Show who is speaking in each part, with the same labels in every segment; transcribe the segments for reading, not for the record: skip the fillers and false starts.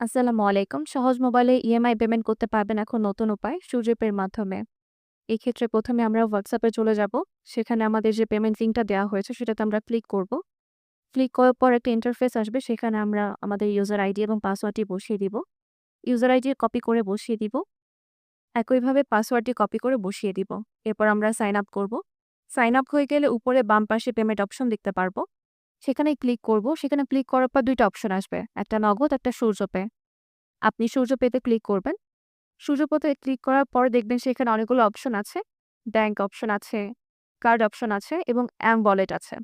Speaker 1: আসসালামু আলাইকুম। সহজ মোবাইলে ইএমআই পেমেন্ট করতে পারবেন এখন নতুন উপায় সুজেপের মাধ্যমে। এই ক্ষেত্রে ১ম এ আমরা WhatsApp এ চলে যাব। সেখানে আমাদের যে পেমেন্ট লিংকটা দেওয়া হয়েছে সেটাতে আমরা ক্লিক করব। ক্লিক করার পর একটা ইন্টারফেস আসবে সেখানে আমরা আমাদের ইউজার আইডি এবং পাসওয়ার্ডটি বসিয়ে দিব। ইউজার আইডি কপি করে বসিয়ে দিব। একইভাবে পাসওয়ার্ডটি কপি করে বসিয়ে দিব। এরপর আমরা সাইন আপ করব। সাইন আপ হয়ে গেলে উপরে বাম পাশে পেমেন্ট অপশন দেখতে পারবো। সেখানে ক্লিক করব। সেখানে ক্লিক করার পর ২ টা অপশন আসবে। একটা নগদ, একটা সূর্যপে। আপনি সূর্যপেতে ক্লিক করবেন। সূর্যপথে ক্লিক করার পর দেখবেন সেখানে অনেকগুলো অপশন আছে। ব্যাংক অপশন আছে, কার্ড অপশন আছে এবং ওয়ালেট আছে।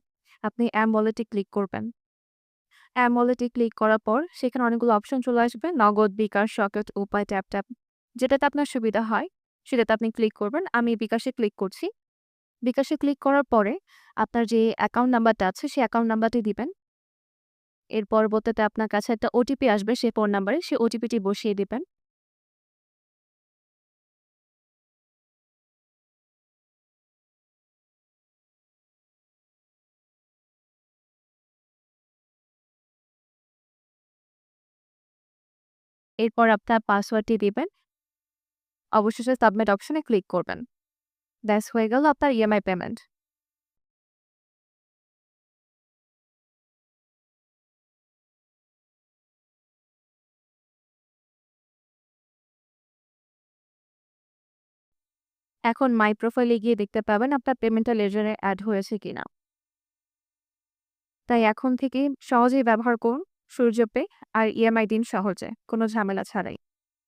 Speaker 1: আপনি ওয়ালেটে ক্লিক করবেন। ওয়ালেটে ক্লিক করার পর সেখানে অনেকগুলো অপশন চলে আসবে। নগদ, বিকাশ, রকেট, উপায়, ট্যাপ। যেটাতে আপনার সুবিধা হয় সেটাতে আপনি ক্লিক করবেন। আমি বিকাশে ক্লিক করছি। বিকাশে ক্লিক করার পরে আপনার যে অ্যাকাউন্ট নাম্বারটা আছে সেই অ্যাকাউন্ট নাম্বারটি দিবেন। এর পরবর্তীতে আপনার কাছে একটা ওটিপি আসবে সেই ফোন নাম্বারে, সেই ওটিপিটি বসিয়ে দিবেন। এরপর আপনার পাসওয়ার্ডটি দিবেন। অবশেষে সাবমিট অপশনে ক্লিক করবেন। ব্যাস হয়ে গেল আপনার ইএমআই পেমেন্ট। এখন মাই প্রোফাইলে গিয়ে দেখতে পাবেন আপনার পেমেন্টটা লেজারে এড হয়েছে কিনা। তাই এখন থেকে সহজেই ব্যবহার করুন সূর্য পে আর ইএমআই দিন সহজে, কোনো ঝামেলা ছাড়াই।